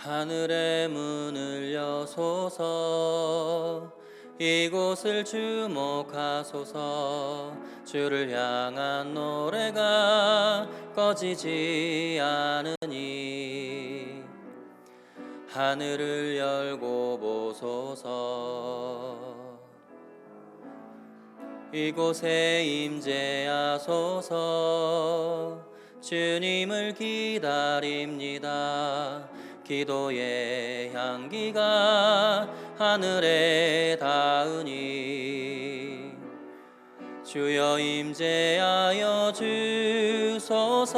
하늘의 문을 여소서. 이곳을 주목하소서. 주를 향한 노래가 꺼지지 않으니 하늘을 열고 보소서. 이곳에 임재하소서. 주님을 기다립니다. 기도의 향기가 하늘에 닿으니 주여 임재하여 주소서.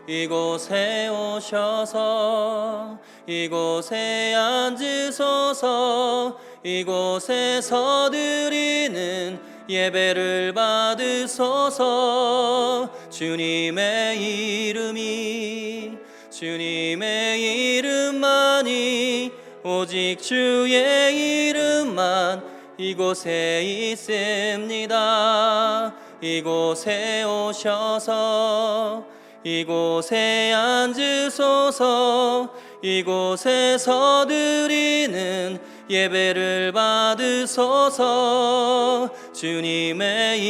이곳에 오셔서 이곳에 앉으소서. 이곳에서 드리는 예배를 받으소서. 주님의 이름만이 오직 주의 이름만 이곳에 있습니다. 이곳에 오셔서 이곳에 앉으소서. 이곳에서 드리는 예배를 받으소서. 주님의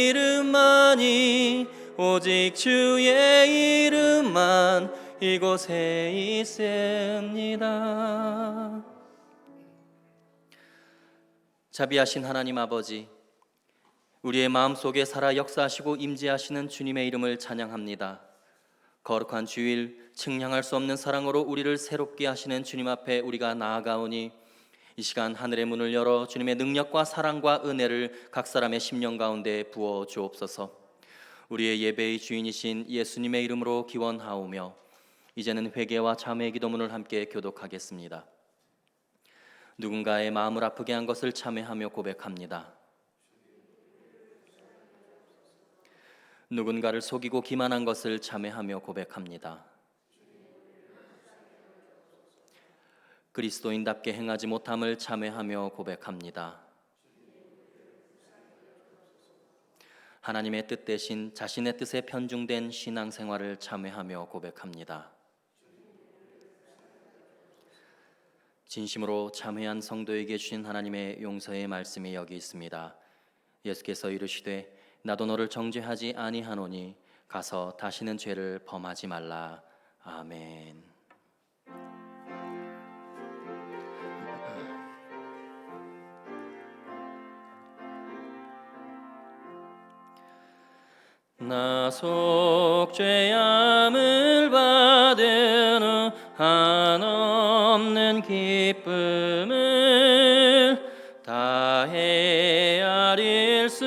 이름만이 오직 주의 이름만 이곳에 있습니다. 자비하신 하나님 아버지, 우리의 마음속에 살아 역사하시고 임재하시는 주님의 이름을 찬양합니다. 거룩한 주일, 측량할 수 없는 사랑으로 우리를 새롭게 하시는 주님 앞에 우리가 나아가오니 이 시간 하늘의 문을 열어 주님의 능력과 사랑과 은혜를 각 사람의 심령 가운데 부어 주옵소서. 우리의 예배의 주인이신 예수님의 이름으로 기원하오며 이제는 회개와 참회의 기도문을 함께 교독하겠습니다. 누군가의 마음을 아프게 한 것을 참회하며 고백합니다. 누군가를 속이고 기만한 것을 참회하며 고백합니다. 그리스도인답게 행하지 못함을 참회하며 고백합니다. 하나님의 뜻 대신 자신의 뜻에 편중된 신앙생활을 참회하며 고백합니다. 진심으로 참회한 성도에게 주신 하나님의 용서의 말씀이 여기 있습니다. 예수께서 이르시되 나도 너를 정죄하지 아니하노니 가서 다시는 죄를 범하지 말라. 아멘. 나 속 죄함을 받은 후 한없는 기쁨을 다 헤아릴 수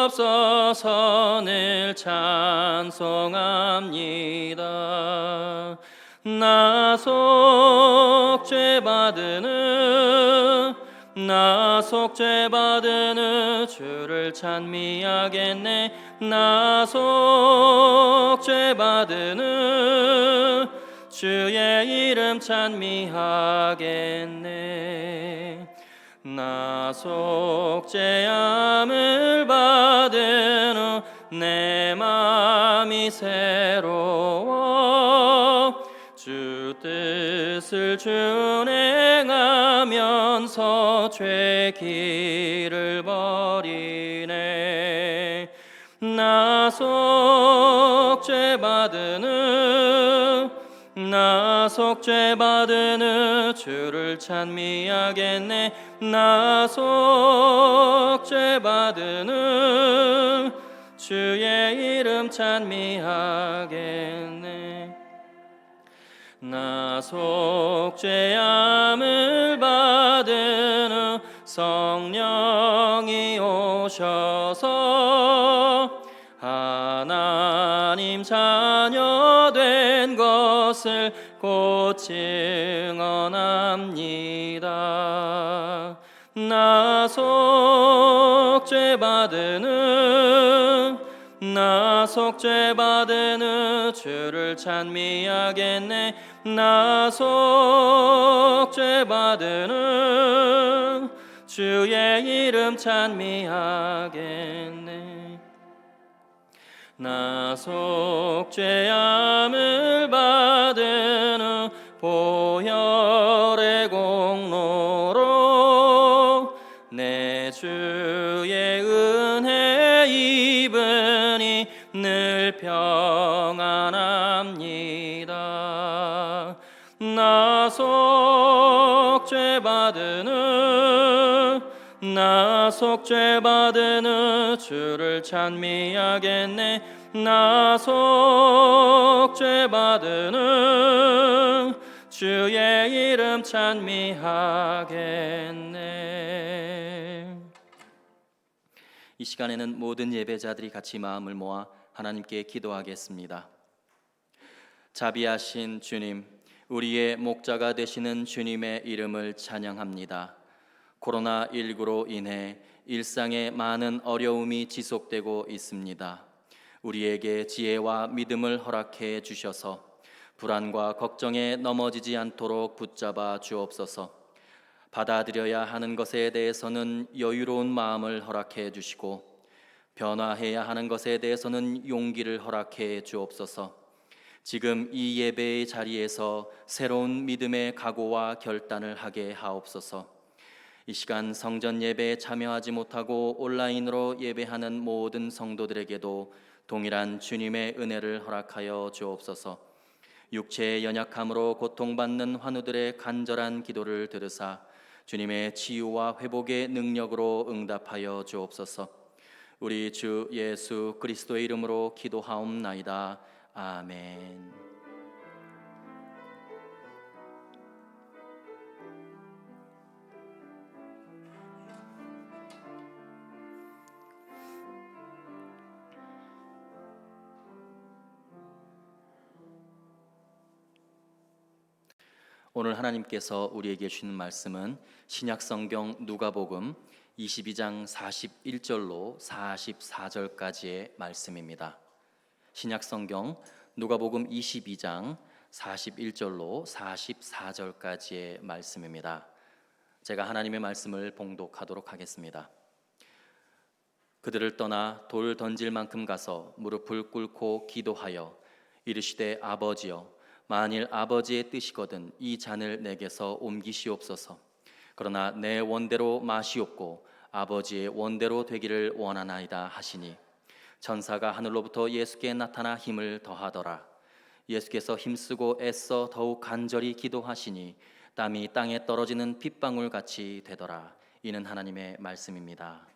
없어서 늘 찬송합니다. 나 속 죄 받은 후 나 속 죄 받은 후 주를 찬미하겠네. 나 속 죄 받은 후 주의 이름 찬미하겠네. 나 속 죄함을 받은 후 내 맘이 새로워 주 뜻을 준행하면서 죄 길을 버리네. 나 속 죄 받은 후 나 속 죄 받은 후 주를 찬미하겠네. 나 속 죄 받은 후 주의 이름 찬미하겠네. 나 속 죄함을 받은 후 성령이 오셔서 하나님 자녀 된 것을 곧 증언합니다. 나 속 죄 받은 후 나 속 죄 받은 후 주를 찬미하겠네. 나 속 죄 받은 후 주의 이름 찬미하겠네. 나 속죄함을 받은 후 보혈의 공로로 내 주의 은혜 입으니 늘 평안합니다. 나 속죄받은 후 주를 찬미하겠네. 나 속죄받은 후 주의 이름 찬미하겠네. 이 시간에는 모든 예배자들이 같이 마음을 모아 하나님께 기도하겠습니다. 자비하신 주님, 우리의 목자가 되시는 주님의 이름을 찬양합니다. 코로나19로 인해 일상에 많은 어려움이 지속되고 있습니다. 우리에게 지혜와 믿음을 허락해 주셔서 불안과 걱정에 넘어지지 않도록 붙잡아 주옵소서. 받아들여야 하는 것에 대해서는 여유로운 마음을 허락해 주시고 변화해야 하는 것에 대해서는 용기를 허락해 주옵소서. 지금 이 예배의 자리에서 새로운 믿음의 각오와 결단을 하게 하옵소서. 이 시간 성전 예배에 참여하지 못하고 온라인으로 예배하는 모든 성도들에게도 동일한 주님의 은혜를 허락하여 주옵소서. 육체의 연약함으로 고통받는 환우들의 간절한 기도를 들으사 주님의 치유와 회복의 능력으로 응답하여 주옵소서. 우리 주 예수 그리스도의 이름으로 기도하옵나이다. 아멘. 오늘 하나님께서 우리에게 주시는 말씀은 신약성경 누가복음 22장 41절로 44절까지의 말씀입니다. 신약성경 누가복음 22장 41절로 44절까지의 말씀입니다. 제가 하나님의 말씀을 봉독하도록 하겠습니다. 그들을 떠나 돌 던질 만큼 가서 무릎을 꿇고 기도하여 이르시되 아버지여 만일 아버지의 뜻이거든 이 잔을 내게서 옮기시옵소서. 그러나 내 원대로 마시옵고 아버지의 원대로 되기를 원하나이다 하시니 천사가 하늘로부터 예수께 나타나 힘을 더하더라. 예수께서 힘쓰고 애써 더욱 간절히 기도하시니 땀이 땅에 떨어지는 핏방울 같이 되더라. 이는 하나님의 말씀입니다.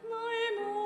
나의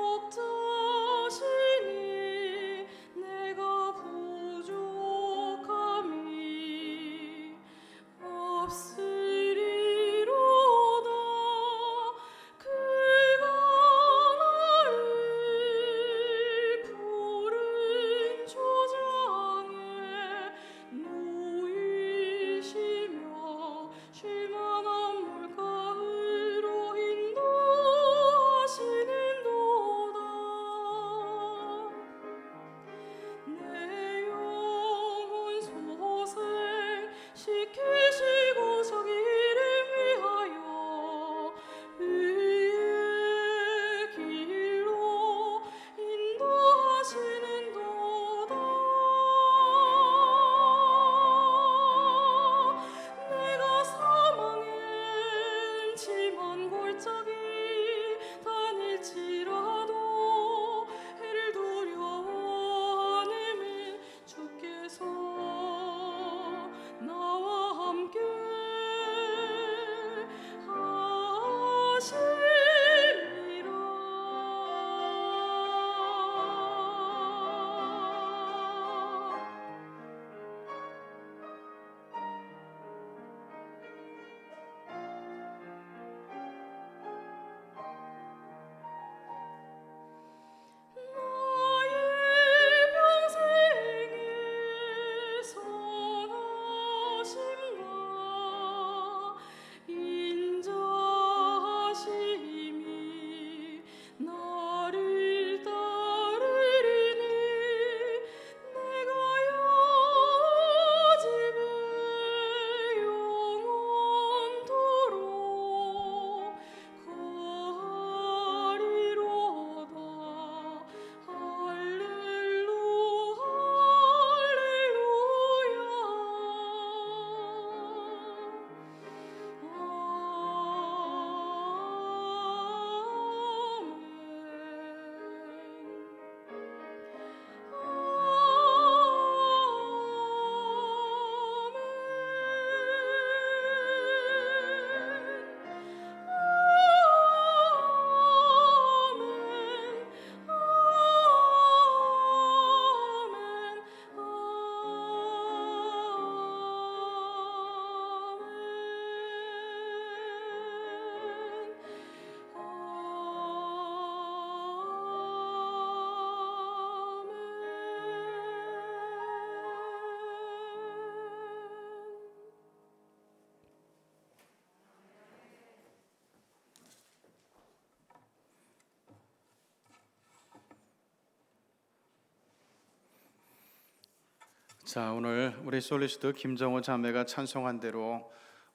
자, 오늘 우리 솔리스트 김정호 자매가 찬송한 대로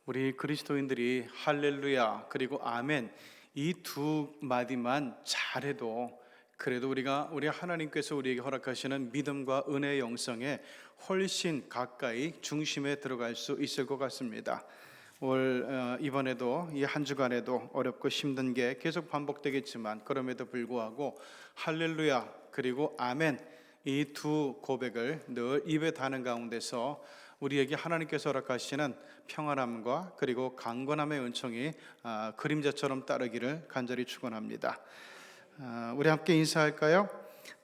우리 그리스도인들이 할렐루야 그리고 아멘 이 두 마디만 잘해도 그래도 우리 하나님께서 우리에게 허락하시는 믿음과 은혜의 영성에 훨씬 가까이 중심에 들어갈 수 있을 것 같습니다. 이번에도 이 한 주간에도 어렵고 힘든 게 계속 반복되겠지만 그럼에도 불구하고 할렐루야 그리고 아멘 이 두 고백을 늘 입에 다는 가운데서 우리에게 하나님께서 허락하시는 평안함과 그리고 강건함의 은총이 그림자처럼 따르기를 간절히 축원합니다. 우리 함께 인사할까요?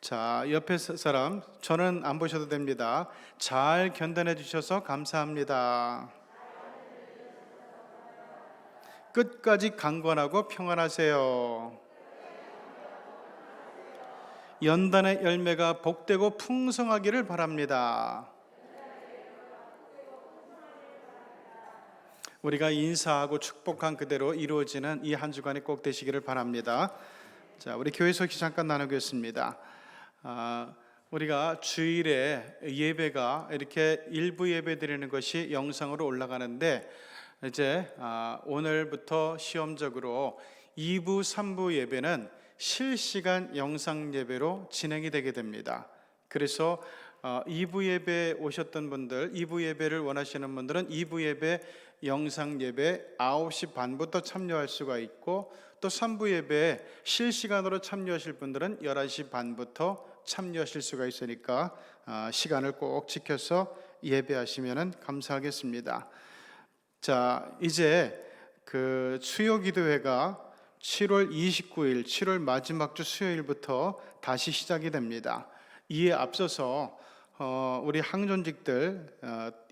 자, 옆에 사람 저는 안 보셔도 됩니다. 잘 견뎌내 주셔서 감사합니다. 끝까지 강건하고 평안하세요. 연단의 열매가 복되고 풍성하기를 바랍니다. 우리가 인사하고 축복한 그대로 이루어지는 이 한 주간이 꼭 되시기를 바랍니다. 자, 우리 교회 소식 잠깐 나누겠습니다. 우리가 주일에 예배가 이렇게 일부 예배 드리는 것이 영상으로 올라가는데 이제 오늘부터 시험적으로 2부, 3부 예배는 실시간 영상 예배로 진행이 되게 됩니다. 그래서 2부 예배 오셨던 분들, 2부 예배를 원하시는 분들은 2부 예배 영상 예배 9시 반부터 참여할 수가 있고 또 3부 예배에 실시간으로 참여하실 분들은 11시 반부터 참여하실 수가 있으니까 시간을 꼭 지켜서 예배하시면 감사하겠습니다. 자, 이제 그 수요기도회가 7월 29일, 7월 마지막 주 수요일부터 다시 시작이 됩니다. 이에 앞서서 우리 항존직들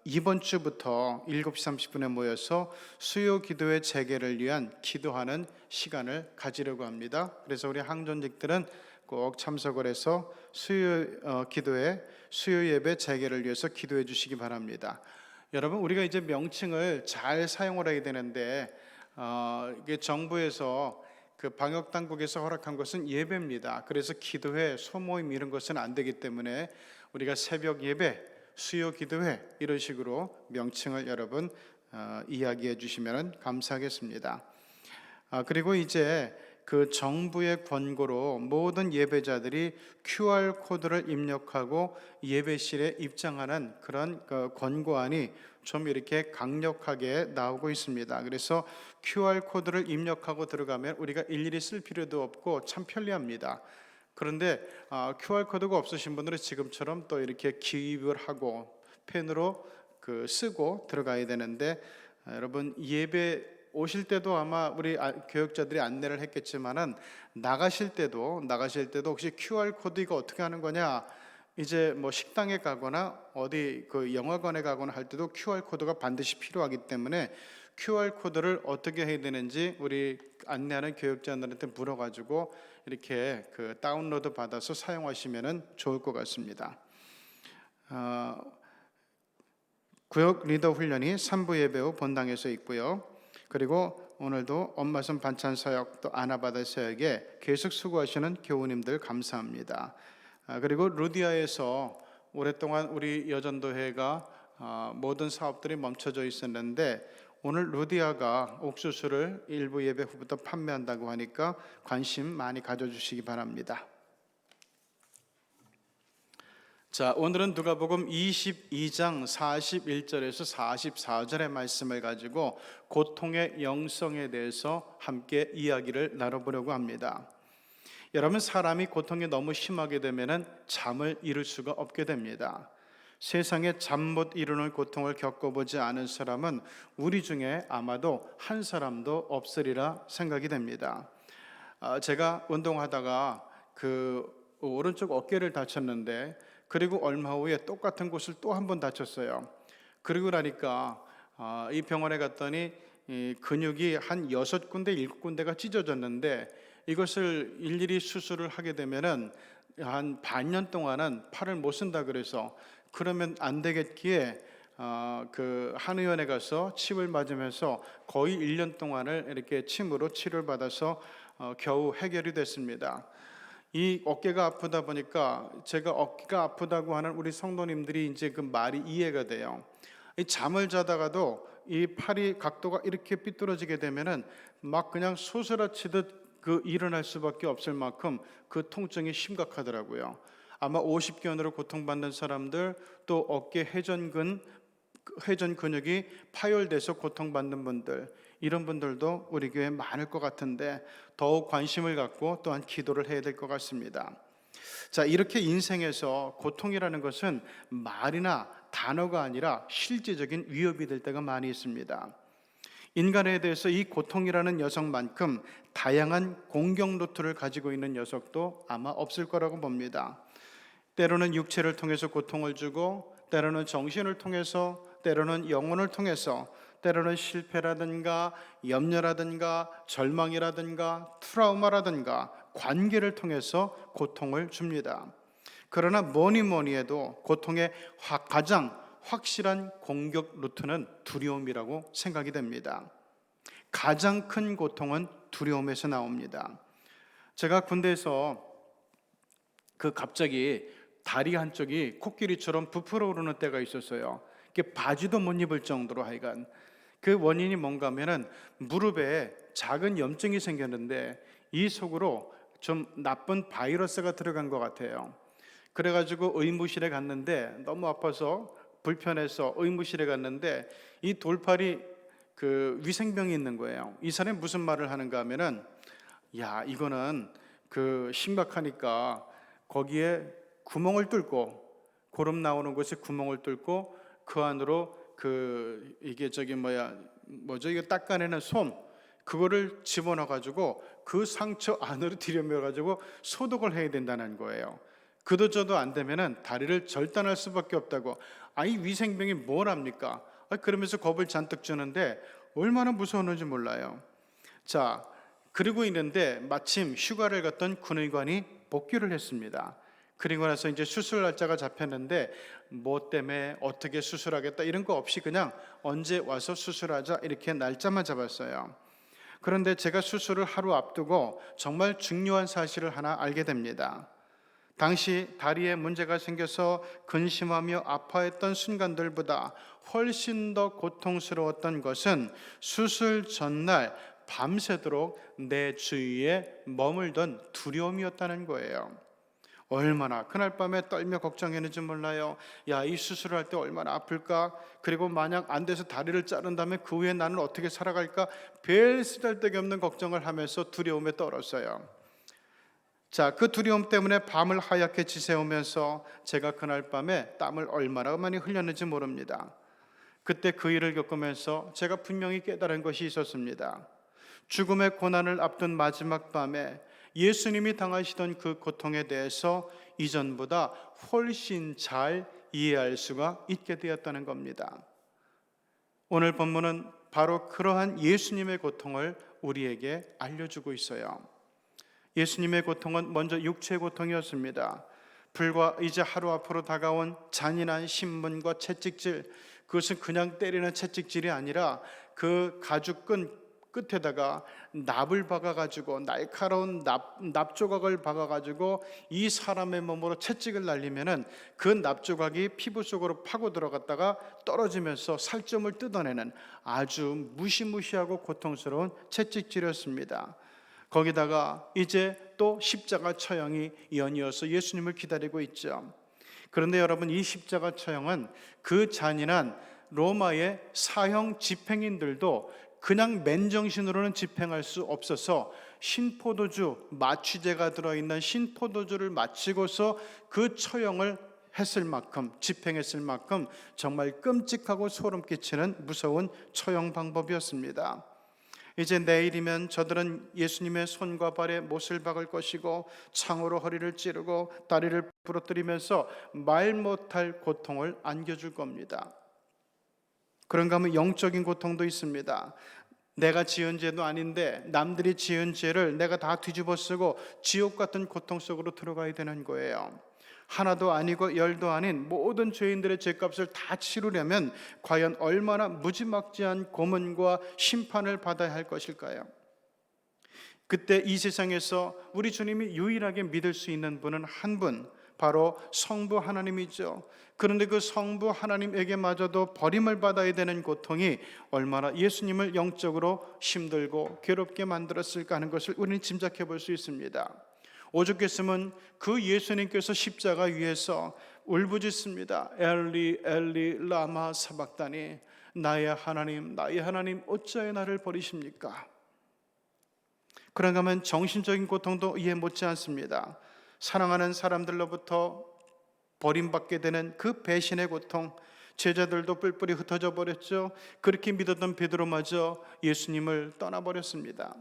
이번 주부터 7시 30분에 모여서 수요기도회 재개를 위한 기도하는 시간을 가지려고 합니다. 그래서 우리 항존직들은 꼭 참석을 해서 수요기도회, 수요예배 재개를 위해서 기도해 주시기 바랍니다. 여러분, 우리가 이제 명칭을 잘 사용을 해야 되는데 이게 정부에서 그 방역 당국에서 허락한 것은 예배입니다. 그래서 기도회, 소모임 이런 것은 안 되기 때문에 우리가 새벽 예배, 수요 기도회 이런 식으로 명칭을 여러분 이야기해 주시면 감사하겠습니다. 그리고 이제 그 정부의 권고로 모든 예배자들이 QR 코드를 입력하고 예배실에 입장하는 그런 권고안이 좀 이렇게 강력하게 나오고 있습니다. 그래서 QR 코드를 입력하고 들어가면 우리가 일일이 쓸 필요도 없고 참 편리합니다. 그런데 QR 코드가 없으신 분들은 지금처럼 또 이렇게 기입을 하고 펜으로 쓰고 들어가야 되는데 여러분 예배 오실 때도 아마 우리 교역자들이 안내를 했겠지만은 나가실 때도 혹시 QR 코드 이거 어떻게 하는 거냐? 이제 뭐 식당에 가거나 어디 그 영화관에 가거나 할 때도 QR 코드가 반드시 필요하기 때문에 QR 코드를 어떻게 해야 되는지 우리 안내하는 교역자들한테 물어가지고 이렇게 그 다운로드 받아서 사용하시면은 좋을 것 같습니다. 구역 리더 훈련이 3부 예배 후 본당에서 있고요. 그리고 오늘도 엄마손 반찬 사역 또 아나바다 사역에 계속 수고하시는 교우님들 감사합니다. 그리고 루디아에서 오랫동안 우리 여전도회가 모든 사업들이 멈춰져 있었는데 오늘 루디아가 옥수수를 일부 예배 후부터 판매한다고 하니까 관심 많이 가져주시기 바랍니다. 자, 오늘은 누가복음 22장 41절에서 44절의 말씀을 가지고 고통의 영성에 대해서 함께 이야기를 나눠보려고 합니다. 여러분, 사람이 고통이 너무 심하게 되면 잠을 이룰 수가 없게 됩니다. 세상에 잠 못 이루는 고통을 겪어보지 않은 사람은 우리 중에 아마도 한 사람도 없으리라 생각이 됩니다. 제가 운동하다가 그 오른쪽 어깨를 다쳤는데 그리고 얼마 후에 똑같은 곳을 또 한 번 다쳤어요. 그리고 나니까 이 병원에 갔더니 이 근육이 한 6군데, 7군데가 찢어졌는데 이것을 일일이 수술을 하게 되면은 한 반년 동안은 팔을 못 쓴다 그래서 그러면 안 되겠기에 그 한의원에 가서 침을 맞으면서 거의 1년 동안을 이렇게 침으로 치료를 받아서 겨우 해결이 됐습니다. 이 어깨가 아프다 보니까 제가 어깨가 아프다고 하는 우리 성도님들이 이제 그 말이 이해가 돼요. 이 잠을 자다가도 이 팔이 각도가 이렇게 삐뚤어지게 되면은 막 그냥 소스라치듯 그 일어날 수밖에 없을 만큼 그 통증이 심각하더라고요. 아마 50견으로 고통받는 사람들, 또 어깨 회전 근육이 파열돼서 고통받는 분들, 이런 분들도 우리 교회에 많을 것 같은데 더욱 관심을 갖고 또한 기도를 해야 될 것 같습니다. 자, 이렇게 인생에서 고통이라는 것은 말이나 단어가 아니라 실제적인 위협이 될 때가 많이 있습니다. 인간에 대해서 이 고통이라는 녀석만큼 다양한 공격 루트를 가지고 있는 녀석도 아마 없을 거라고 봅니다. 때로는 육체를 통해서 고통을 주고, 때로는 정신을 통해서, 때로는 영혼을 통해서, 때로는 실패라든가 염려라든가 절망이라든가 트라우마라든가 관계를 통해서 고통을 줍니다. 그러나 뭐니 해도 고통의 가장 확실한 공격 루트는 두려움이라고 생각이 됩니다. 가장 큰 고통은 두려움에서 나옵니다. 제가 군대에서 갑자기 다리 한쪽이 코끼리처럼 부풀어 오르는 때가 있었어요. 바지도 못 입을 정도로. 하여간 그 원인이 뭔가 하면은 무릎에 작은 염증이 생겼는데 이 속으로 좀 나쁜 바이러스가 들어간 것 같아요. 그래가지고 의무실에 갔는데 너무 아파서 불편해서 의무실에 갔는데 이 돌팔이 그 위생병이 있는 거예요. 이 사람이 무슨 말을 하는가 하면은, 야, 이거는 심각하니까 거기에 구멍을 뚫고, 고름 나오는 곳에 구멍을 뚫고 그 안으로 이게 이거 닦아내는 솜, 그거를 집어넣어 가지고 그 상처 안으로 들여밀어 가지고 소독을 해야 된다는 거예요. 그도저도 안 되면은 다리를 절단할 수밖에 없다고. 이 위생병이 뭘 합니까? 그러면서 겁을 잔뜩 주는데 얼마나 무서웠는지 몰라요. 자, 그러고 있는데 마침 휴가를 갔던 군의관이 복귀를 했습니다. 그리고 나서 이제 수술 날짜가 잡혔는데 뭐 때문에 어떻게 수술하겠다 이런 거 없이 그냥 언제 와서 수술하자 이렇게 날짜만 잡았어요. 그런데 제가 수술을 하루 앞두고 정말 중요한 사실을 하나 알게 됩니다. 당시 다리에 문제가 생겨서 근심하며 아파했던 순간들보다 훨씬 더 고통스러웠던 것은 수술 전날 밤새도록 내 주위에 머물던 두려움이었다는 거예요. 얼마나 그날 밤에 떨며 걱정했는지 몰라요. 야, 이 수술을 할 때 얼마나 아플까? 그리고 만약 안 돼서 다리를 자른다면 그 후에 나는 어떻게 살아갈까? 별 쓰잘데기 없는 걱정을 하면서 두려움에 떨었어요. 자, 그 두려움 때문에 밤을 하얗게 지새우면서 제가 그날 밤에 땀을 얼마나 많이 흘렸는지 모릅니다. 그때 그 일을 겪으면서 제가 분명히 깨달은 것이 있었습니다. 죽음의 고난을 앞둔 마지막 밤에 예수님이 당하시던 그 고통에 대해서 이전보다 훨씬 잘 이해할 수가 있게 되었다는 겁니다. 오늘 본문은 바로 그러한 예수님의 고통을 우리에게 알려주고 있어요. 예수님의 고통은 먼저 육체의 고통이었습니다. 불과 이제 하루 앞으로 다가온 잔인한 신문과 채찍질, 그것은 그냥 때리는 채찍질이 아니라 그 가죽끈 끝에다가 납을 박아가지고, 날카로운 납 조각을 박아가지고 이 사람의 몸으로 채찍을 날리면은 그 납 조각이 피부 속으로 파고 들어갔다가 떨어지면서 살점을 뜯어내는 아주 무시무시하고 고통스러운 채찍질이었습니다. 거기다가 이제 또 십자가 처형이 연이어서 예수님을 기다리고 있죠. 그런데 여러분, 이 십자가 처형은 그 잔인한 로마의 사형 집행인들도 그냥 맨정신으로는 집행할 수 없어서 신포도주, 마취제가 들어있는 신포도주를 마치고서 그 처형을 했을 만큼, 집행했을 만큼 정말 끔찍하고 소름 끼치는 무서운 처형 방법이었습니다. 이제 내일이면 저들은 예수님의 손과 발에 못을 박을 것이고 창으로 허리를 찌르고 다리를 부러뜨리면서 말 못할 고통을 안겨줄 겁니다. 그런가 하면 영적인 고통도 있습니다. 내가 지은 죄도 아닌데 남들이 지은 죄를 내가 다 뒤집어 쓰고 지옥 같은 고통 속으로 들어가야 되는 거예요. 하나도 아니고 열도 아닌 모든 죄인들의 죄값을 다 치르려면 과연 얼마나 무지막지한 고문과 심판을 받아야 할 것일까요? 그때 이 세상에서 우리 주님이 유일하게 믿을 수 있는 분은 한 분, 바로 성부 하나님이죠. 그런데 그 성부 하나님에게마저도 버림을 받아야 되는 고통이 얼마나 예수님을 영적으로 힘들고 괴롭게 만들었을까 하는 것을 우리는 짐작해 볼 수 있습니다. 오죽했으면 그 예수님께서 십자가 위에서 울부짖습니다. 엘리 엘리 라마 사박다니, 나의 하나님 어찌하여 나를 버리십니까? 그런가 하면 정신적인 고통도 이해 못지 않습니다. 사랑하는 사람들로부터 버림받게 되는 그 배신의 고통, 제자들도 뿔뿔이 흩어져 버렸죠. 그렇게 믿었던 베드로마저 예수님을 떠나버렸습니다.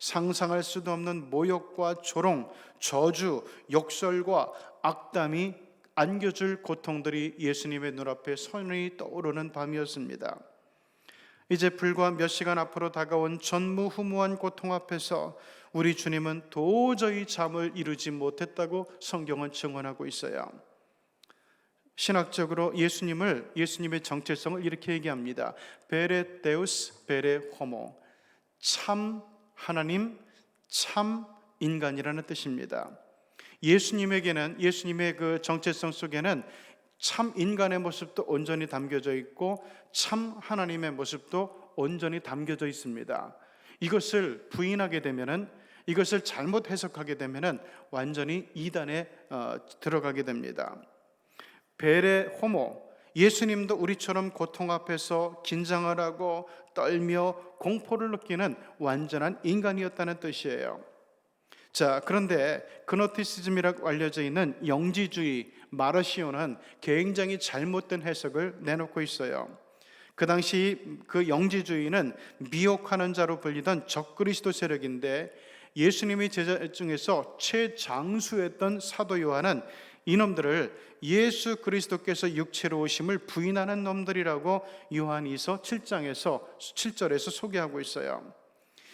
상상할 수도 없는 모욕과 조롱, 저주, 욕설과 악담이 안겨줄 고통들이 예수님의 눈앞에 선이 떠오르는 밤이었습니다. 이제 불과 몇 시간 앞으로 다가온 전무후무한 고통 앞에서 우리 주님은 도저히 잠을 이루지 못했다고 성경은 증언하고 있어요. 신학적으로 예수님의 정체성을 이렇게 얘기합니다. 베레 데우스 베레 호모, 참 하나님, 참 인간이라는 뜻입니다. 예수님에게는, 예수님의 그 정체성 속에는 참 인간의 모습도 온전히 담겨져 있고 참 하나님의 모습도 온전히 담겨져 있습니다. 이것을 부인하게 되면은, 이것을 잘못 해석하게 되면은 완전히 이단에 들어가게 됩니다. 베레 호모, 예수님도 우리처럼 고통 앞에서 긴장을 하고 떨며 공포를 느끼는 완전한 인간이었다는 뜻이에요. 자, 그런데 그노티시즘이라고 알려져 있는 영지주의 마르시오는 굉장히 잘못된 해석을 내놓고 있어요. 그 당시 그 영지주의는 미혹하는 자로 불리던 적그리스도 세력인데, 예수님의 제자 중에서 최장수였던 사도 요한은 이놈들을 예수 그리스도께서 육체로 오심을 부인하는 놈들이라고 요한이서 7절에서 소개하고 있어요.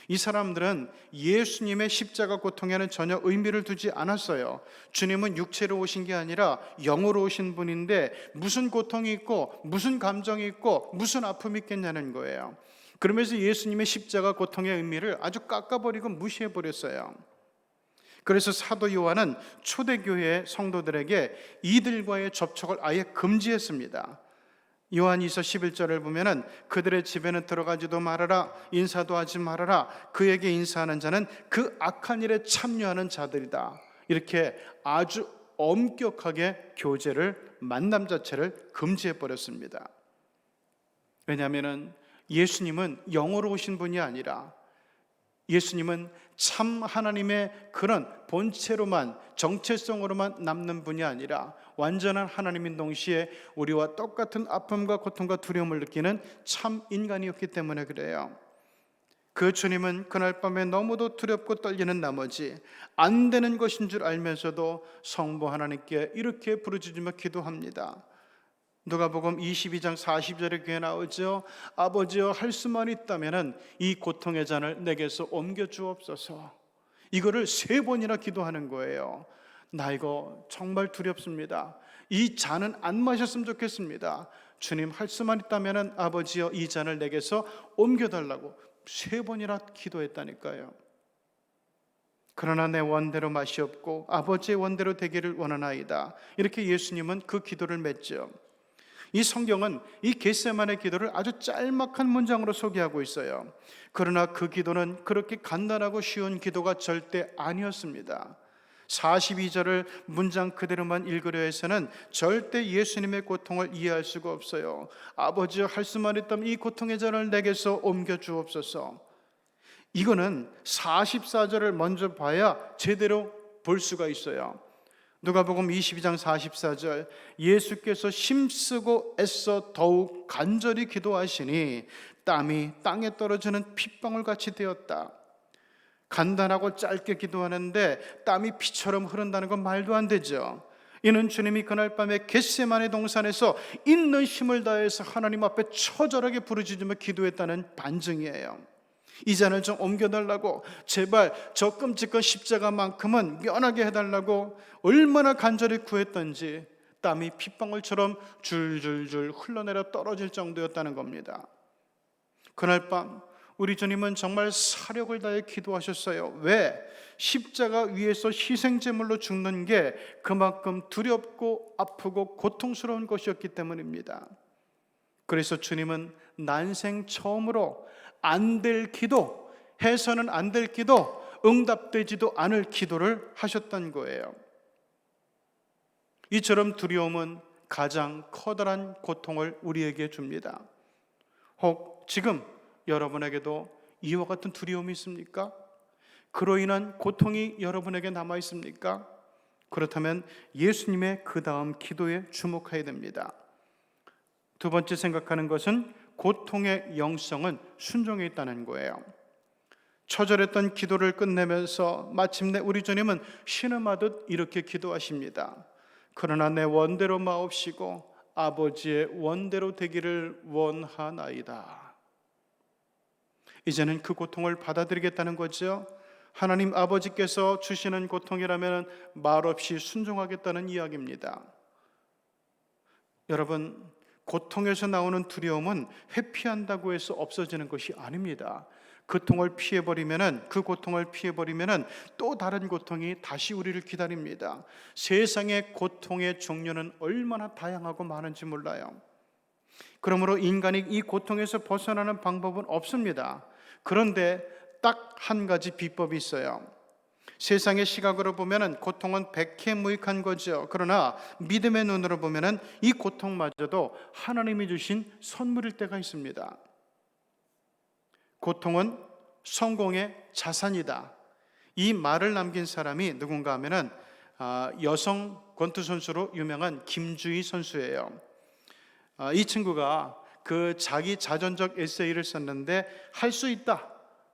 이 사람들은 예수님의 십자가 고통에는 전혀 의미를 두지 않았어요. 주님은 육체로 오신 게 아니라 영으로 오신 분인데 무슨 고통이 있고 무슨 감정이 있고 무슨 아픔이 있겠냐는 거예요. 그러면서 예수님의 십자가 고통의 의미를 아주 깎아버리고 무시해버렸어요. 그래서 사도 요한은 초대교회 성도들에게 이들과의 접촉을 아예 금지했습니다. 요한이서 11절을 보면은 그들의 집에는 들어가지도 말아라, 인사도 하지 말아라, 그에게 인사하는 자는 그 악한 일에 참여하는 자들이다. 이렇게 아주 엄격하게 교제를, 만남 자체를 금지해 버렸습니다. 왜냐하면은 예수님은 영으로 오신 분이 아니라 예수님은 참 하나님의 그런 본체로만, 정체성으로만 남는 분이 아니라 완전한 하나님인 동시에 우리와 똑같은 아픔과 고통과 두려움을 느끼는 참 인간이었기 때문에 그래요. 그 주님은 그날 밤에 너무도 두렵고 떨리는 나머지 안 되는 것인 줄 알면서도 성부 하나님께 이렇게 부르짖으며 기도합니다. 누가복음 22장 40절에 그게 나오죠. 아버지여, 할 수만 있다면 이 고통의 잔을 내게서 옮겨 주옵소서. 이거를 3번이나 기도하는 거예요. 나 이거 정말 두렵습니다. 이 잔은 안 마셨으면 좋겠습니다. 주님, 할 수만 있다면 아버지여, 이 잔을 내게서 옮겨달라고 3번이나 기도했다니까요. 그러나 내 원대로 맛이 없고 아버지의 원대로 되기를 원하나이다. 이렇게 예수님은 그 기도를 맺죠. 이 성경은 이 겟세마네 기도를 아주 짤막한 문장으로 소개하고 있어요. 그러나 그 기도는 그렇게 간단하고 쉬운 기도가 절대 아니었습니다. 42절을 문장 그대로만 읽으려 해서는 절대 예수님의 고통을 이해할 수가 없어요. 아버지여, 할 수만 있다면 이 고통의 잔을 내게서 옮겨 주옵소서. 이거는 44절을 먼저 봐야 제대로 볼 수가 있어요. 누가복음 22장 44절, 예수께서 힘쓰고 애써 더욱 간절히 기도하시니 땀이 땅에 떨어지는 핏방울 같이 되었다. 간단하고 짧게 기도하는데 땀이 피처럼 흐른다는 건 말도 안 되죠. 이는 주님이 그날 밤에 겟세마네 동산에서 있는 힘을 다해서 하나님 앞에 처절하게 부르짖으며 기도했다는 반증이에요. 이 잔을 좀 옮겨달라고, 제발 저 끔찍한 십자가만큼은 면하게 해달라고 얼마나 간절히 구했던지 땀이 핏방울처럼 줄줄줄 흘러내려 떨어질 정도였다는 겁니다. 그날 밤 우리 주님은 정말 사력을 다해 기도하셨어요. 왜? 십자가 위에서 희생제물로 죽는 게 그만큼 두렵고 아프고 고통스러운 것이었기 때문입니다. 그래서 주님은 난생 처음으로 안 될 기도, 해서는 안 될 기도, 응답되지도 않을 기도를 하셨던 거예요. 이처럼 두려움은 가장 커다란 고통을 우리에게 줍니다. 혹 지금 여러분에게도 이와 같은 두려움이 있습니까? 그로 인한 고통이 여러분에게 남아 있습니까? 그렇다면 예수님의 그 다음 기도에 주목해야 됩니다. 두 번째 생각하는 것은 고통의 영성은 순종에 있다는 거예요. 처절했던 기도를 끝내면서 마침내 우리 주님은 신음하듯 이렇게 기도하십니다. 그러나 내 원대로 마옵시고 아버지의 원대로 되기를 원하나이다. 이제는 그 고통을 받아들이겠다는 거죠. 하나님 아버지께서 주시는 고통이라면 말없이 순종하겠다는 이야기입니다. 여러분, 고통에서 나오는 두려움은 회피한다고 해서 없어지는 것이 아닙니다. 그 고통을 피해버리면은 또 다른 고통이 다시 우리를 기다립니다. 세상의 고통의 종류는 얼마나 다양하고 많은지 몰라요. 그러므로 인간이 이 고통에서 벗어나는 방법은 없습니다. 그런데 딱 한 가지 비법이 있어요. 세상의 시각으로 보면은 고통은 백해무익한 거죠. 그러나 믿음의 눈으로 보면은 이 고통마저도 하나님이 주신 선물일 때가 있습니다. 고통은 성공의 자산이다. 이 말을 남긴 사람이 누군가 하면은 여성 권투 선수로 유명한 김주희 선수예요. 이 친구가 그 자기 자전적 에세이를 썼는데 할 수 있다,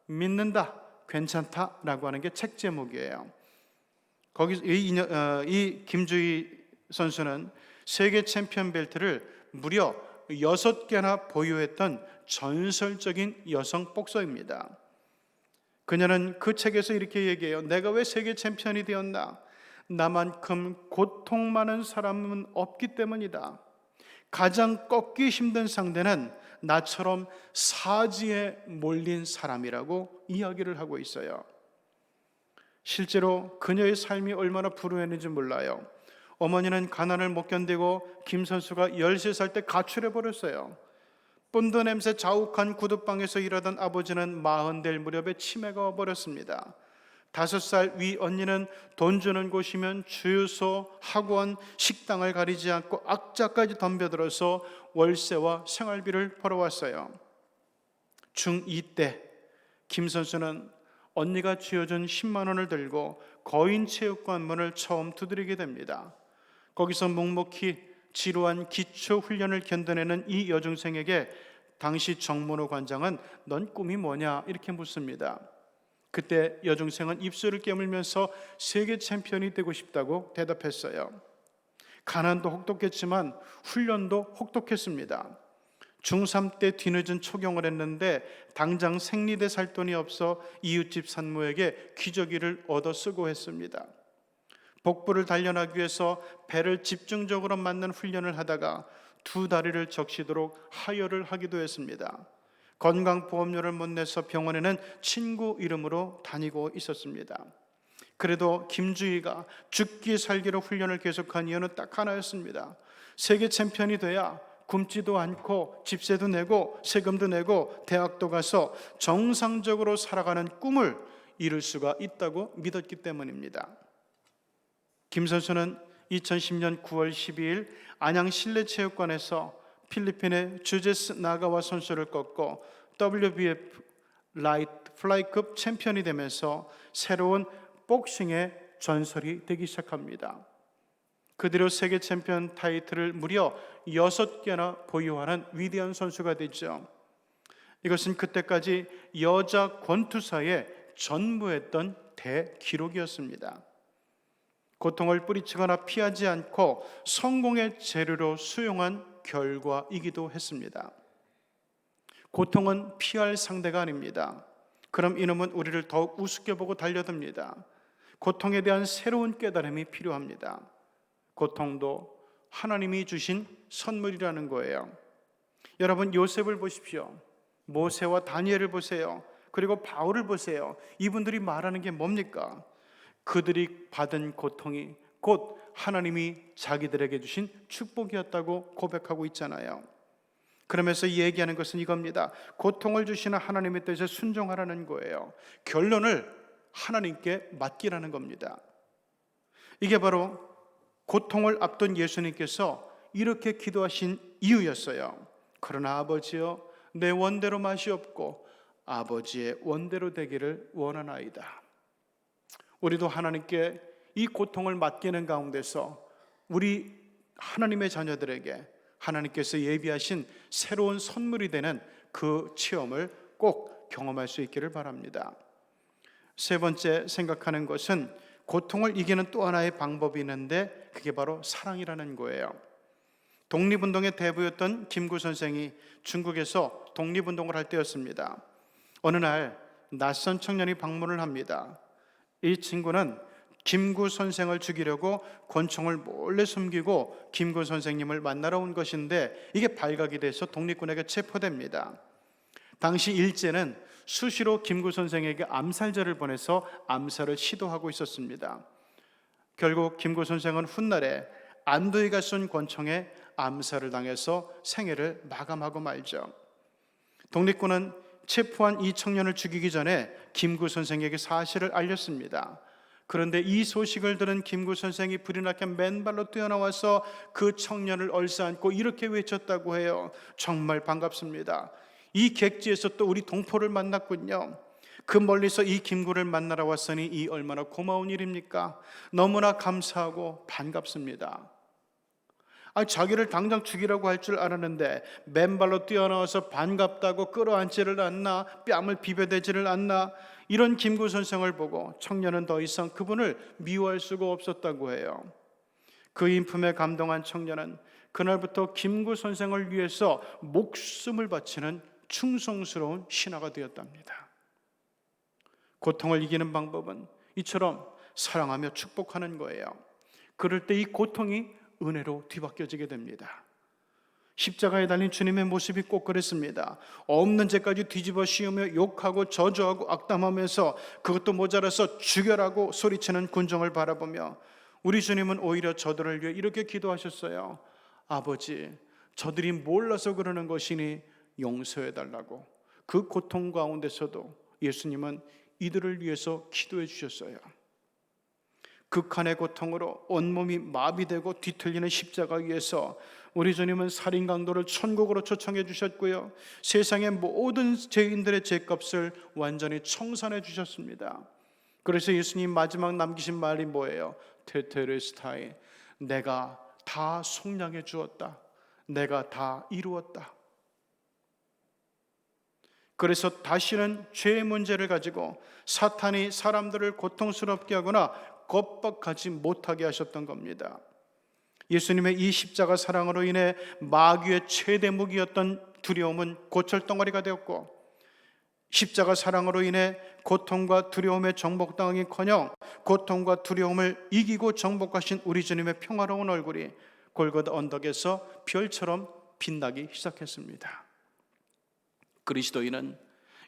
믿는다, 괜찮다라고 하는 게 책 제목이에요. 거기 이 김주희 선수는 세계 챔피언 벨트를 무려 6개나 보유했던 전설적인 여성 복서입니다. 그녀는 그 책에서 이렇게 얘기해요. 내가 왜 세계 챔피언이 되었나? 나만큼 고통 많은 사람은 없기 때문이다. 가장 꺾기 힘든 상대는 나처럼 사지에 몰린 사람이라고 이야기를 하고 있어요. 실제로 그녀의 삶이 얼마나 불우했는지 몰라요. 어머니는 가난을 못 견디고 김 선수가 13살 때 가출해 버렸어요. 본드 냄새 자욱한 구두방에서 일하던 아버지는 40 될 무렵에 치매가 와버렸습니다. 5살 위 언니는 돈 주는 곳이면 주유소, 학원, 식당을 가리지 않고 악자까지 덤벼들어서 월세와 생활비를 벌어왔어요. 중2 때 김 선수는 언니가 쥐어준 10만 원을 들고 거인체육관 문을 처음 두드리게 됩니다. 거기서 묵묵히 지루한 기초 훈련을 견뎌내는 이 여중생에게 당시 정문호 관장은 넌 꿈이 뭐냐 이렇게 묻습니다. 그때 여중생은 입술을 깨물면서 세계 챔피언이 되고 싶다고 대답했어요. 가난도 혹독했지만 훈련도 혹독했습니다. 중3 때 뒤늦은 초경을 했는데 당장 생리대 살 돈이 없어 이웃집 산모에게 기저귀를 얻어 쓰고 했습니다. 복부를 단련하기 위해서 배를 집중적으로 맞는 훈련을 하다가 2 다리를 적시도록 하혈을 하기도 했습니다. 건강보험료를 못 내서 병원에는 친구 이름으로 다니고 있었습니다. 그래도 김주희가 죽기 살기로 훈련을 계속한 이유는 딱 하나였습니다. 세계 챔피언이 돼야 굶지도 않고 집세도 내고 세금도 내고 대학도 가서 정상적으로 살아가는 꿈을 이룰 수가 있다고 믿었기 때문입니다. 김 선수는 2010년 9월 12일 안양 실내체육관에서 필리핀의 주제스 나가와 선수를 꺾고 WBF 라이트 플라이급 챔피언이 되면서 새로운 복싱의 전설이 되기 시작합니다. 그대로 세계 챔피언 타이틀을 무려 6개나 보유하는 위대한 선수가 되죠. 이것은 그때까지 여자 권투사에 전무했던 대기록이었습니다. 고통을 뿌리치거나 피하지 않고 성공의 재료로 수용한 결과이기도 했습니다. 고통은 피할 상대가 아닙니다. 그럼 이놈은 우리를 더욱 우습게 보고 달려듭니다. 고통에 대한 새로운 깨달음이 필요합니다. 고통도 하나님이 주신 선물이라는 거예요. 여러분, 요셉을 보십시오. 모세와 다니엘을 보세요. 그리고 바울을 보세요. 이분들이 말하는 게 뭡니까? 그들이 받은 고통이 곧 하나님이 자기들에게 주신 축복이었다고 고백하고 있잖아요. 그러면서 얘기하는 것은 이겁니다. 고통을 주시는 하나님의 뜻에 순종하라는 거예요. 결론을 하나님께 맡기라는 겁니다. 이게 바로 고통을 앞둔 예수님께서 이렇게 기도하신 이유였어요. 그러나 아버지여, 내 원대로 마시옵고 아버지의 원대로 되기를 원하나이다. 우리도 하나님께 이 고통을 맡기는 가운데서 우리 하나님의 자녀들에게 하나님께서 예비하신 새로운 선물이 되는 그 체험을 꼭 경험할 수 있기를 바랍니다. 세 번째 생각하는 것은 고통을 이기는 또 하나의 방법이 있는데 그게 바로 사랑이라는 거예요. 독립운동의 대부였던 김구 선생이 중국에서 독립운동을 할 때였습니다. 어느 날 낯선 청년이 방문을 합니다. 이 친구는 김구 선생을 죽이려고 권총을 몰래 숨기고 김구 선생님을 만나러 온 것인데 이게 발각이 돼서 독립군에게 체포됩니다. 당시 일제는 수시로 김구 선생에게 암살자를 보내서 암살을 시도하고 있었습니다. 결국 김구 선생은 훗날에 안도희가 쏜 권총에 암살을 당해서 생애를 마감하고 말죠. 독립군은 체포한 이 청년을 죽이기 전에 김구 선생에게 사실을 알렸습니다. 그런데 이 소식을 들은 김구 선생이 불이 나게 맨발로 뛰어나와서 그 청년을 얼싸안고 이렇게 외쳤다고 해요. 정말 반갑습니다. 이 객지에서 또 우리 동포를 만났군요. 그 멀리서 이 김구를 만나러 왔으니 이 얼마나 고마운 일입니까? 너무나 감사하고 반갑습니다. 자기를 당장 죽이라고 할 줄 알았는데 맨발로 뛰어나와서 반갑다고 끌어안지를 않나, 뺨을 비벼대지를 않나. 이런 김구 선생을 보고 청년은 더 이상 그분을 미워할 수가 없었다고 해요. 그 인품에 감동한 청년은 그날부터 김구 선생을 위해서 목숨을 바치는 충성스러운 신하가 되었답니다. 고통을 이기는 방법은 이처럼 사랑하며 축복하는 거예요. 그럴 때 이 고통이 은혜로 뒤바뀌어지게 됩니다. 십자가에 달린 주님의 모습이 꼭 그랬습니다. 없는 죄까지 뒤집어 씌우며 욕하고 저주하고 악담하면서 그것도 모자라서 죽여라고 소리치는 군중을 바라보며 우리 주님은 오히려 저들을 위해 이렇게 기도하셨어요. 아버지, 저들이 몰라서 그러는 것이니 용서해달라고. 그 고통 가운데서도 예수님은 이들을 위해서 기도해 주셨어요. 극한의 고통으로 온몸이 마비되고 뒤틀리는 십자가 위에서 우리 주님은 살인 강도를 천국으로 초청해 주셨고요, 세상의 모든 죄인들의 죄값을 완전히 청산해 주셨습니다. 그래서 예수님 마지막 남기신 말이 뭐예요? 테테레스타이, 내가 다 속량해 주었다. 내가 다 이루었다. 그래서 다시는 죄의 문제를 가지고 사탄이 사람들을 고통스럽게 하거나 겁박하지 못하게 하셨던 겁니다. 예수님의 이 십자가 사랑으로 인해 마귀의 최대 무기였던 두려움은 고철덩어리가 되었고, 십자가 사랑으로 인해 고통과 두려움에 정복당하기커녕 고통과 두려움을 이기고 정복하신 우리 주님의 평화로운 얼굴이 골고다 언덕에서 별처럼 빛나기 시작했습니다. 그리스도인은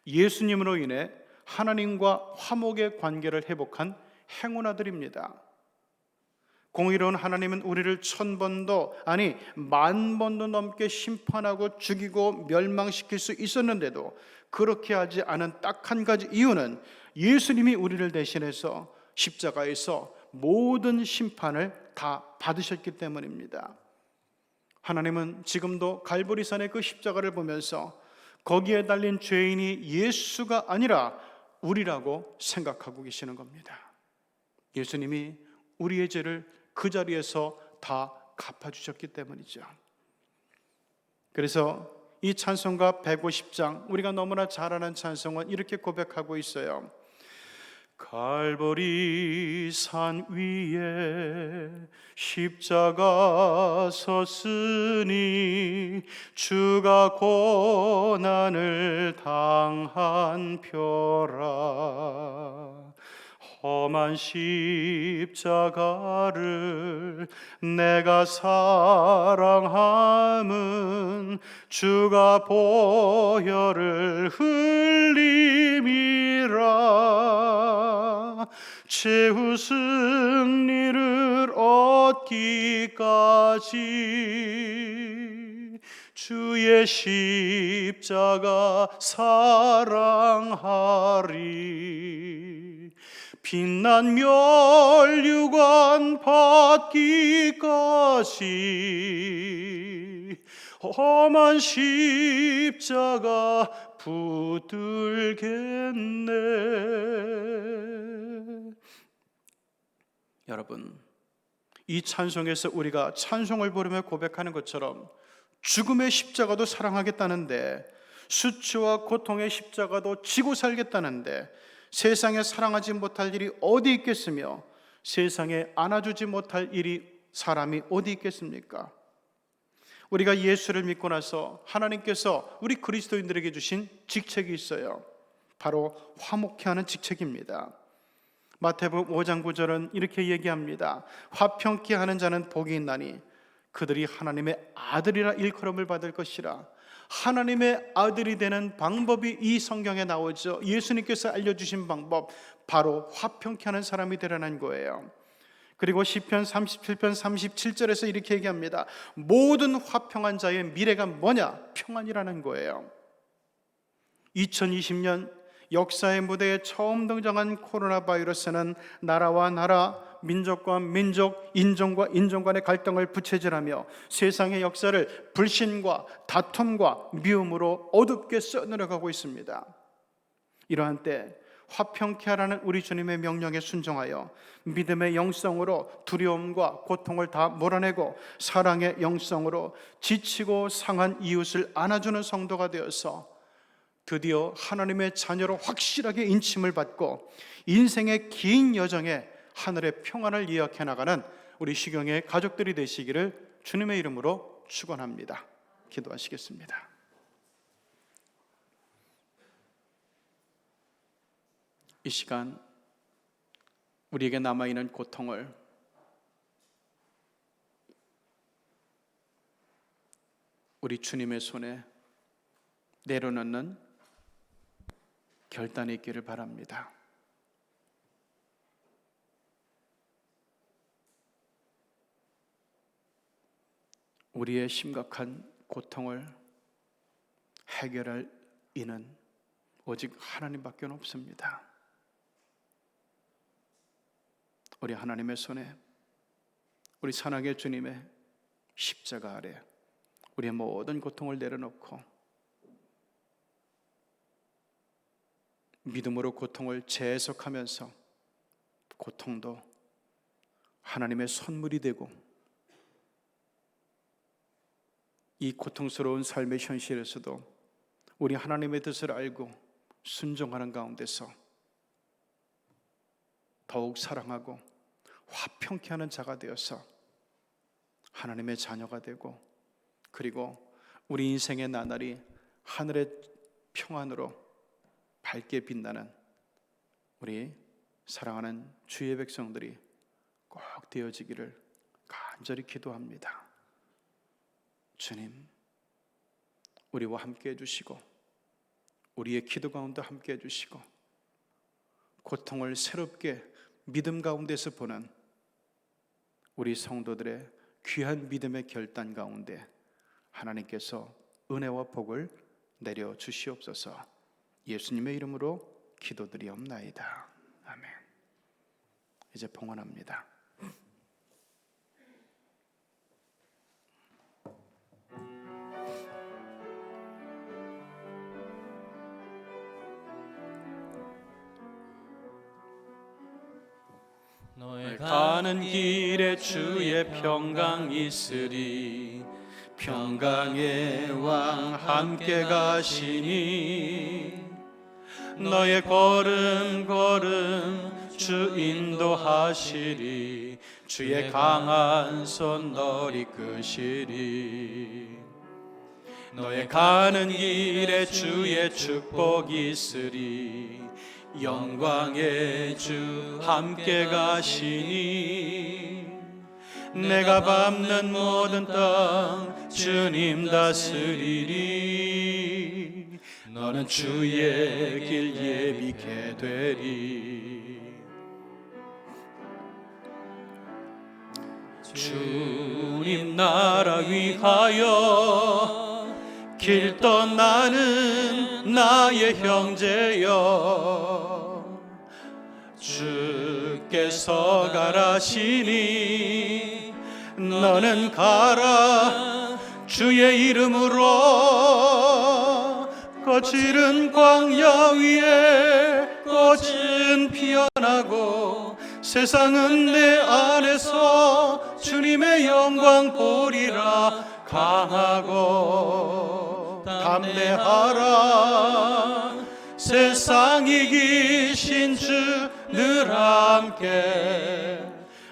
예수님으로 인해 하나님과 화목의 관계를 회복한 행운아들입니다. 공의로운 하나님은 우리를 1000번도 아니 10,000번도 넘게 심판하고 죽이고 멸망시킬 수 있었는데도 그렇게 하지 않은 딱 한 가지 이유는 예수님이 우리를 대신해서 십자가에서 모든 심판을 다 받으셨기 때문입니다. 하나님은 지금도 갈보리산의 그 십자가를 보면서 거기에 달린 죄인이 예수가 아니라 우리라고 생각하고 계시는 겁니다. 예수님이 우리의 죄를 그 자리에서 다 갚아주셨기 때문이죠. 그래서 이 찬송가 150장, 우리가 너무나 잘 아는 찬송은 이렇게 고백하고 있어요. 갈보리 산 위에 십자가 섰으니 주가 고난을 당한 표라. 험한 십자가를 내가 사랑함은 주가 보혈을 흘림이라. 최후 승리를 얻기까지 주의 십자가 사랑하리. 빛난 멸류관 받기까지 험한 십자가 붙들겠네. 여러분, 이 찬송에서 우리가 찬송을 부르며 고백하는 것처럼 죽음의 십자가도 사랑하겠다는데, 수치와 고통의 십자가도 지고 살겠다는데, 세상에 사랑하지 못할 일이 어디 있겠으며 세상에 안아주지 못할 일이 사람이 어디 있겠습니까? 우리가 예수를 믿고 나서 하나님께서 우리 그리스도인들에게 주신 직책이 있어요. 바로 화목케 하는 직책입니다. 마태복음 5장 9절은 이렇게 얘기합니다. 화평케 하는 자는 복이 있나니 그들이 하나님의 아들이라 일컬음을 받을 것이라. 하나님의 아들이 되는 방법이 이 성경에 나오죠. 예수님께서 알려주신 방법, 바로 화평케 하는 사람이 되라는 거예요. 그리고 시편 37편 37절에서 이렇게 얘기합니다. 모든 화평한 자의 미래가 뭐냐? 평안이라는 거예요. 2020년 역사의 무대에 처음 등장한 코로나 바이러스는 나라와 나라, 민족과 민족, 인종과 인종 간의 갈등을 부채질하며 세상의 역사를 불신과 다툼과 미움으로 어둡게 써내려가고 있습니다. 이러한 때 화평케 하라는 우리 주님의 명령에 순종하여 믿음의 영성으로 두려움과 고통을 다 몰아내고 사랑의 영성으로 지치고 상한 이웃을 안아주는 성도가 되어서 드디어 하나님의 자녀로 확실하게 인침을 받고 인생의 긴 여정에 하늘의 평안을 이어해 나가는 우리 시경의 가족들이 되시기를 주님의 이름으로 축원합니다. 기도하시겠습니다. 이 시간 우리에게 남아있는 고통을 우리 주님의 손에 내려놓는 결단이 있기를 바랍니다. 우리의 심각한 고통을 해결할 이는 오직 하나님밖에 없습니다. 우리 하나님의 손에, 우리 산악의 주님의 십자가 아래 우리의 모든 고통을 내려놓고 믿음으로 고통을 재해석하면서 고통도 하나님의 선물이 되고 이 고통스러운 삶의 현실에서도 우리 하나님의 뜻을 알고 순종하는 가운데서 더욱 사랑하고 화평케 하는 자가 되어서 하나님의 자녀가 되고, 그리고 우리 인생의 나날이 하늘의 평안으로 밝게 빛나는 우리 사랑하는 주의 백성들이 꼭 되어지기를 간절히 기도합니다. 주님, 우리와 함께 해주시고 우리의 기도 가운데 함께 해주시고 고통을 새롭게 믿음 가운데서 보는 우리 성도들의 귀한 믿음의 결단 가운데 하나님께서 은혜와 복을 내려 주시옵소서. 예수님의 이름으로 기도드리옵나이다. 아멘. 이제 봉헌합니다. 가는 길에 주의 평강 있으리. 평강의 왕 함께 가시니 너의 걸음 걸음 주 인도하시리. 주의 강한 손 널 이끄시리. 너의 가는 길에 주의 축복이 있으리. 영광의 주 함께 가시니 내가 밟는 모든 땅 주님 다스리리. 너는 주의 길 예비케 되리. 주님 나라 위하여 길 떠나는 나의 형제여, 주께서 가라시니 너는 가라. 주의 이름으로 거칠은 광야 위에 꽃은 피어나고 세상은 내 안에서 주님의 영광 보리라. 강하고 담대하라. 세상 이기신 주 늘 함께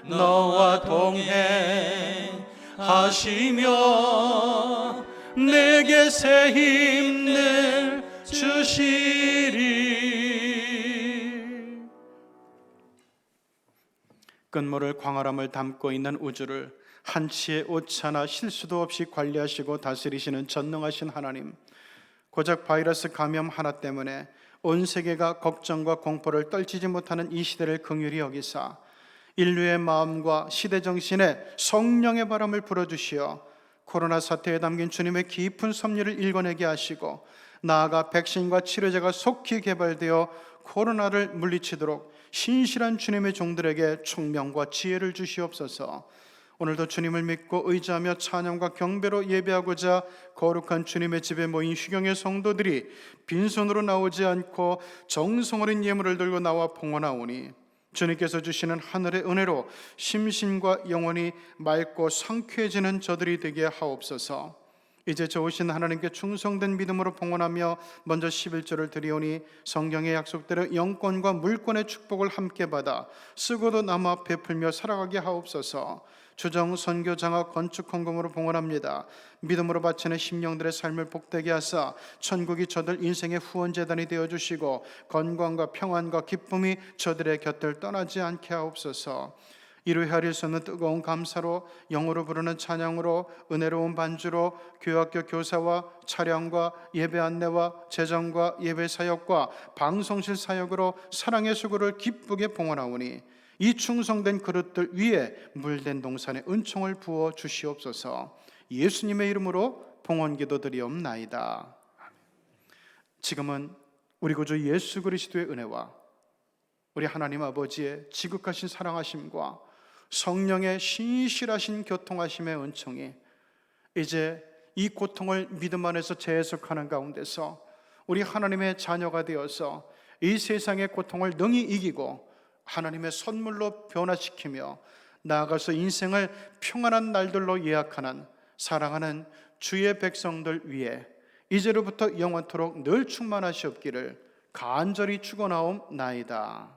너와 동행하시며 내게 새 힘을 주시리. 끝모를 광활함을 담고 있는 우주를 한치의 오차나 실수도 없이 관리하시고 다스리시는 전능하신 하나님, 고작 바이러스 감염 하나 때문에 온 세계가 걱정과 공포를 떨치지 못하는 이 시대를 긍휼히 여기사 인류의 마음과 시대 정신에 성령의 바람을 불어주시어 코로나 사태에 담긴 주님의 깊은 섭리를 읽어내게 하시고 나아가 백신과 치료제가 속히 개발되어 코로나를 물리치도록 신실한 주님의 종들에게 총명과 지혜를 주시옵소서. 오늘도 주님을 믿고 의지하며 찬양과 경배로 예배하고자 거룩한 주님의 집에 모인 휴경의 성도들이 빈손으로 나오지 않고 정성 어린 예물을 들고 나와 봉헌하오니 주님께서 주시는 하늘의 은혜로 심신과 영혼이 맑고 상쾌해지는 저들이 되게 하옵소서. 이제 좋으신 하나님께 충성된 믿음으로 봉헌하며 먼저 11조를 드리오니 성경의 약속대로 영권과 물권의 축복을 함께 받아 쓰고도 남아 베풀며 살아가게 하옵소서. 주정, 선교, 장학, 건축, 헌금으로 봉헌합니다. 믿음으로 바치는 심령들의 삶을 복되게 하사 천국이 저들 인생의 후원재단이 되어주시고 건강과 평안과 기쁨이 저들의 곁을 떠나지 않게 하옵소서. 이루 헤아릴 수 없는 뜨거운 감사로, 영으로 부르는 찬양으로, 은혜로운 반주로 교학교 교사와 차량과 예배 안내와 재정과 예배 사역과 방송실 사역으로 사랑의 수고를 기쁘게 봉헌하오니 이 충성된 그릇들 위에 물된 동산에 은총을 부어 주시옵소서. 예수님의 이름으로 봉헌기도 드리옵나이다. 지금은 우리 구주 예수 그리스도의 은혜와 우리 하나님 아버지의 지극하신 사랑하심과 성령의 신실하신 교통하심의 은총이 이제 이 고통을 믿음 안에서 재해석하는 가운데서 우리 하나님의 자녀가 되어서 이 세상의 고통을 능히 이기고 하나님의 선물로 변화시키며 나아가서 인생을 평안한 날들로 예약하는 사랑하는 주의 백성들 위에 이제로부터 영원토록 늘 충만하시옵기를 간절히 축원하옵나이다.